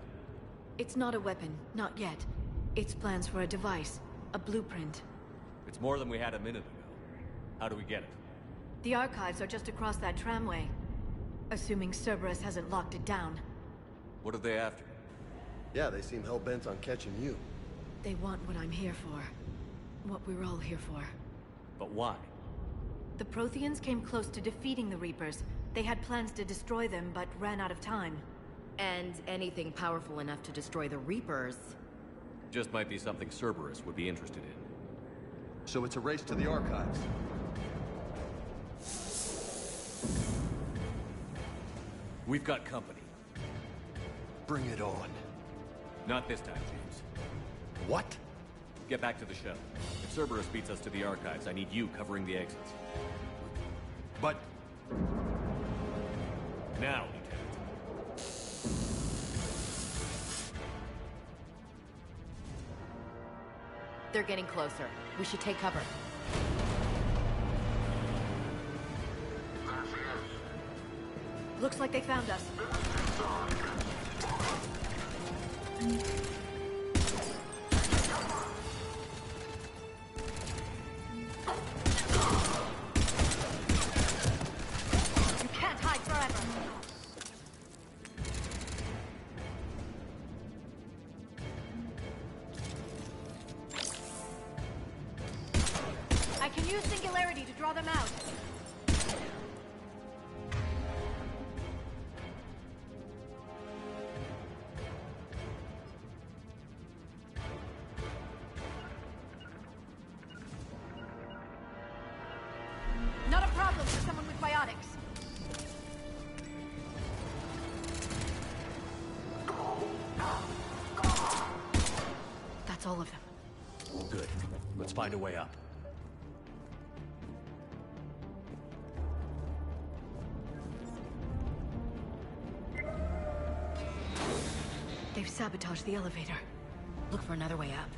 It's not a weapon, not yet. It's plans for a device, a blueprint. It's more than we had a minute ago. How do we get it? The archives are just across that tramway. Assuming Cerberus hasn't locked it down. What are they after? Yeah, they seem hell-bent on catching you. They want what I'm here for. What we're all here for. But why? The Protheans came close to defeating the Reapers. They had plans to destroy them, but ran out of time. And anything powerful enough to destroy the Reapers. Just might be something Cerberus would be interested in. So it's a race to the archives. We've got company. Bring it on. Not this time, James. What? Get back to the shuttle. If Cerberus beats us to the archives, I need you covering the exits. But... Now, Lieutenant. They're getting closer. We should take cover. Looks like they found us. You can't hide forever. I can use Singularity to draw them out. Not a problem for someone with biotics. That's all of them. Good. Let's find a way up. They've sabotaged the elevator. Look for another way up.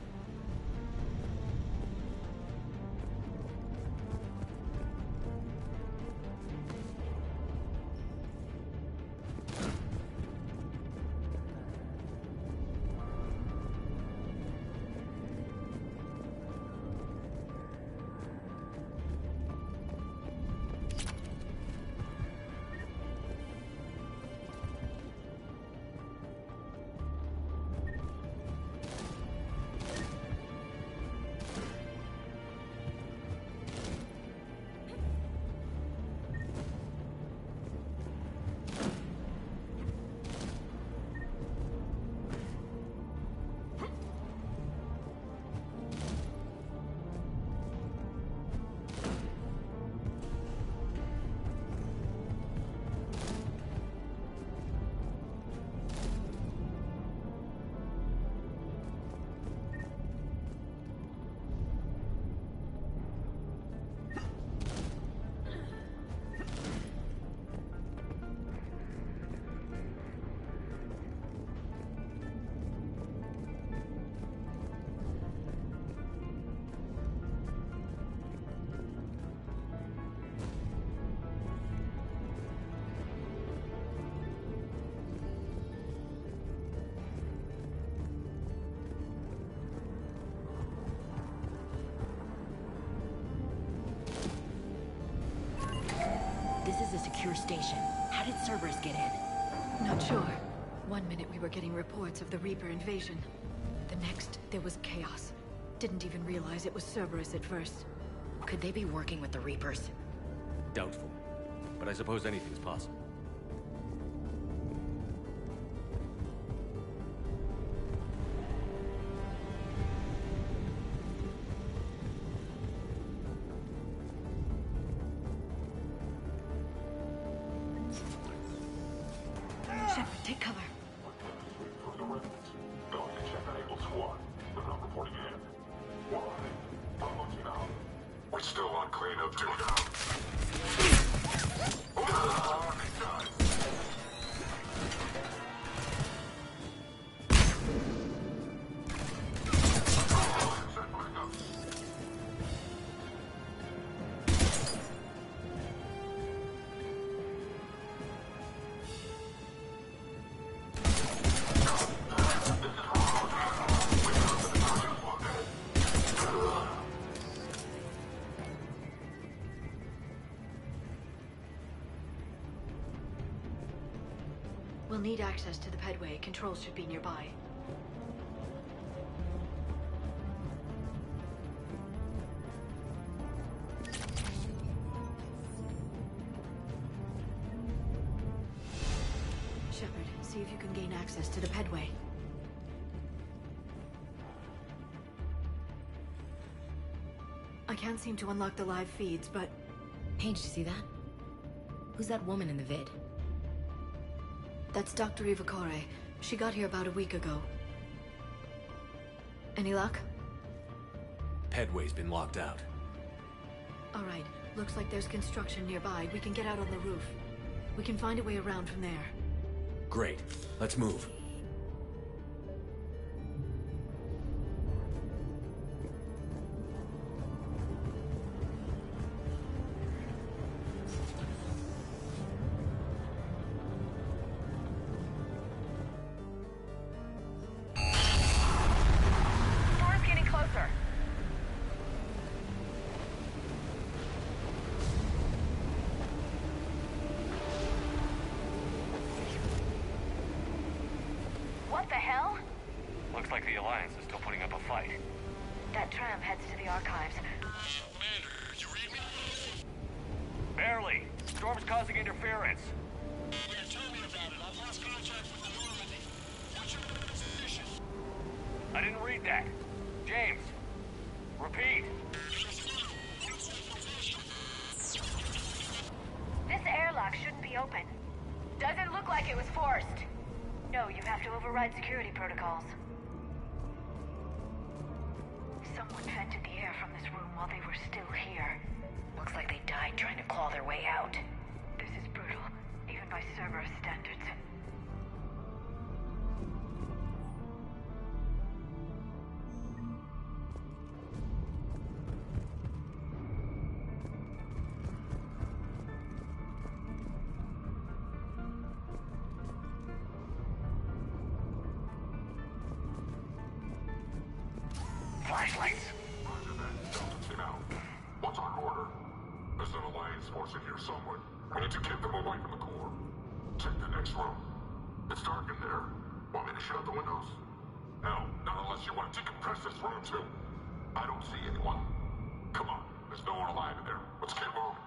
This is a secure station. How did Cerberus get in? Not sure. One minute we were getting reports of the Reaper invasion. The next, there was chaos. Didn't even realize it was Cerberus at first. Could they be working with the Reapers? Doubtful. But I suppose anything's possible. Take cover. Going to check on Able Squad. They're not reporting in. Why? How much now? We're still on cleanup duty now. We'll need access to the pedway. Controls should be nearby. Shepard, see if you can gain access to the pedway. I can't seem to unlock the live feeds, but... Paige, you see that? Who's that woman in the vid? That's Dr. Ivakore. She got here about a week ago. Any luck? Pedway's been locked out. All right. Looks like there's construction nearby. We can get out on the roof. We can find a way around from there. Great. Let's move. What the hell? Looks like the Alliance is still putting up a fight. That tram heads to the archives. Commander, you read me? Barely. Storm's causing interference. Yeah, tell me about it. I've lost contact with the Normandy. What's your position? I didn't read that. James, repeat. This airlock shouldn't be open. Doesn't look like it was forced. No, you have to override security protocols. Someone vented the air from this room while they were still here. Looks like they died trying to claw their way out. This is brutal, even by Cerberus standards. Flashlights. Roger that. Delta team out. What's our order? There's an Alliance force in here somewhere. We need to get them away from the core. Check the next room. It's dark in there. Want me to shut the windows? No, not unless you want to decompress this room too. I don't see anyone. Come on, there's no one alive in there. Let's get moving.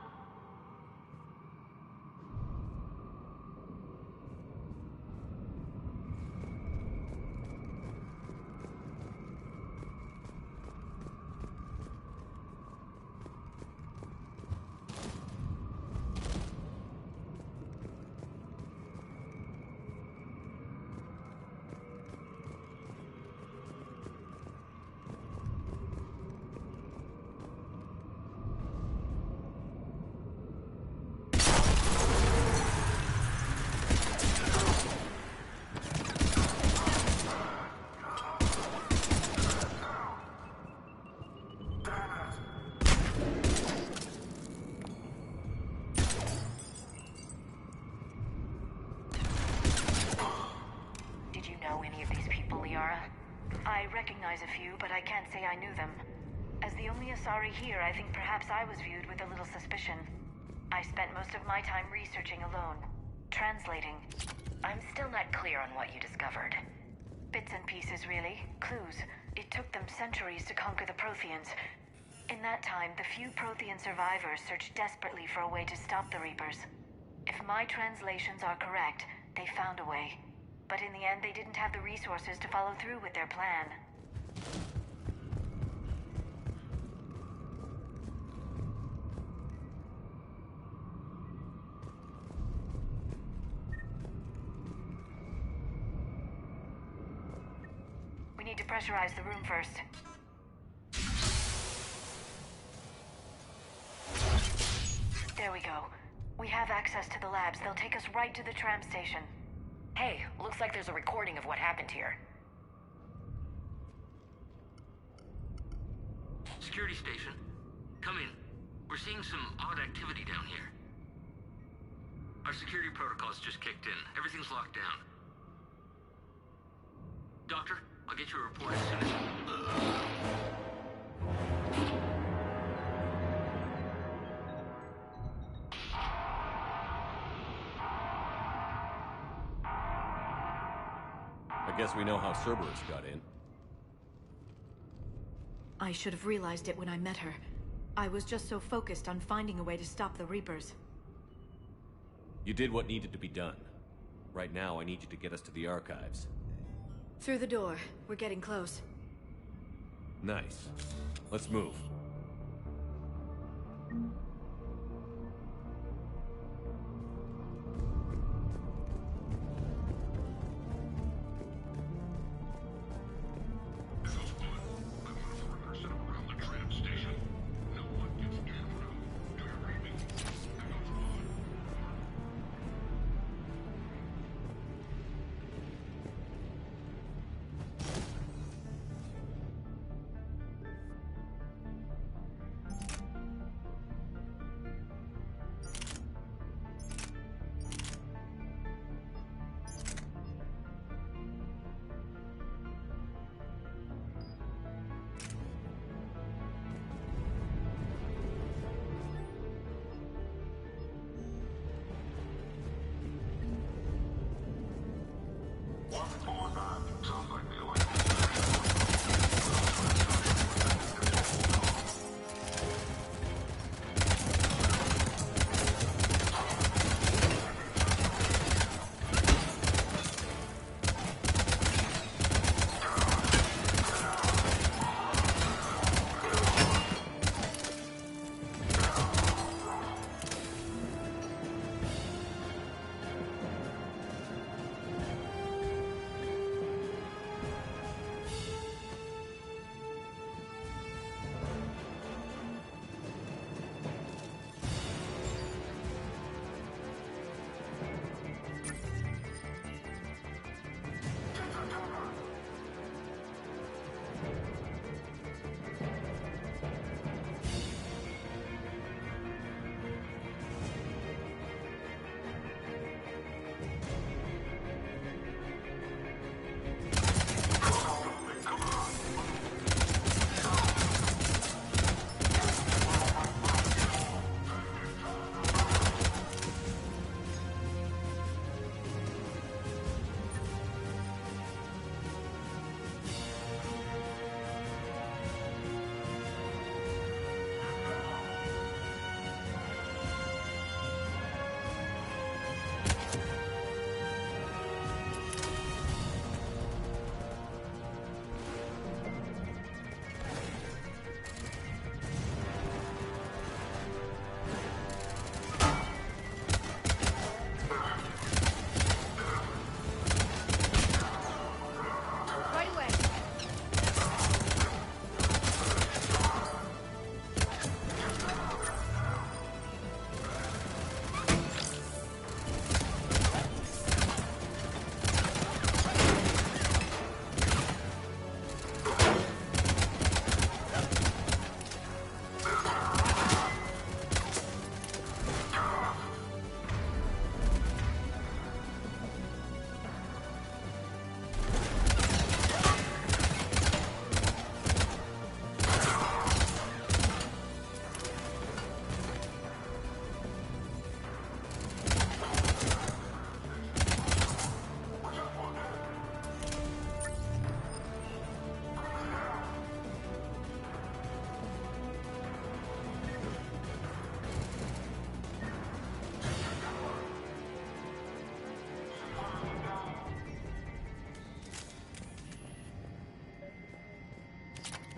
I recognize a few, but I can't say I knew them. As the only Asari here, I think perhaps I was viewed with a little suspicion. I spent most of my time researching alone. Translating. I'm still not clear on what you discovered. Bits and pieces, really. Clues. It took them centuries to conquer the Protheans. In that time, the few Prothean survivors searched desperately for a way to stop the Reapers. If my translations are correct, they found a way. But in the end, they didn't have the resources to follow through with their plan. depressurize the room first. There we go. We have access to the labs. They'll take us right to the tram station. Hey, looks like there's a recording of what happened here. Security station. Come in. We're seeing some odd activity down here. Our security protocols just kicked in. Everything's locked down. Doctor, I'll get you a report as soon as... I guess we know how Cerberus got in. I should have realized it when I met her. I was just so focused on finding a way to stop the Reapers. You did what needed to be done. Right now, I need you to get us to the archives. Through the door. We're getting close. Nice. Let's move.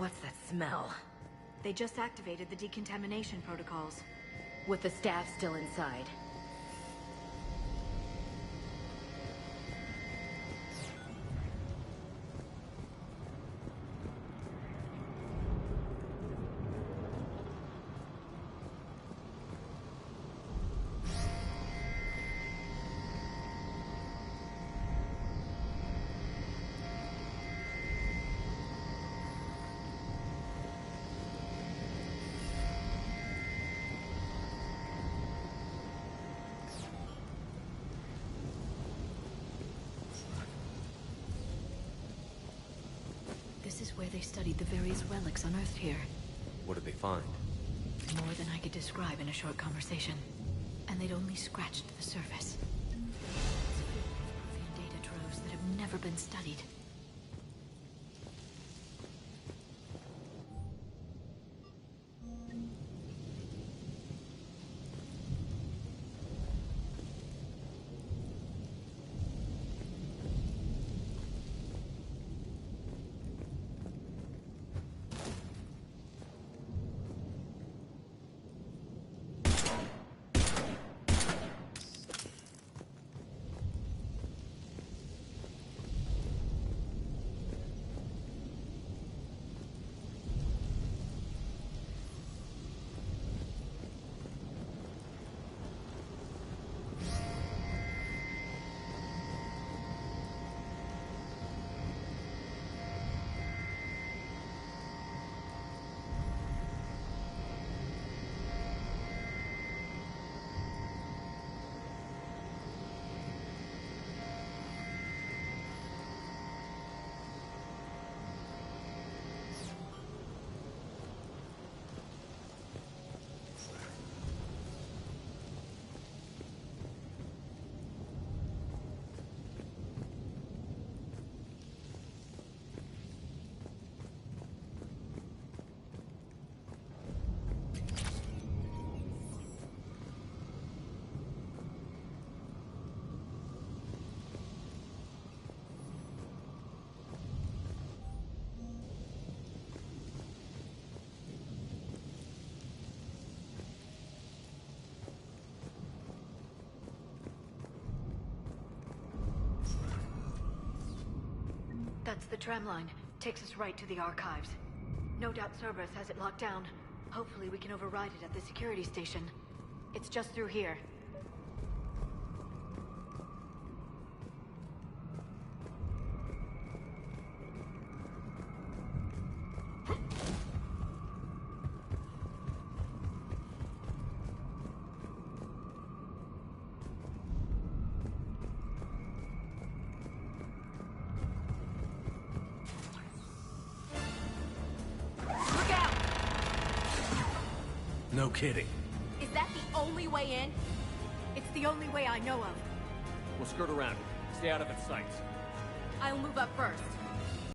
What's that smell? They just activated the decontamination protocols. With the staff still inside. swear they studied the various relics unearthed here. What did they find? More than I could describe in a short conversation. And they'd only scratched the surface. It's filled with Prothean data troves that have never been studied. That's the tram line. Takes us right to the archives. No doubt Cerberus has it locked down. Hopefully we can override it at the security station. It's just through here. No kidding. Is that the only way in? It's the only way I know of. We'll skirt around it. Stay out of its sights. I'll move up first.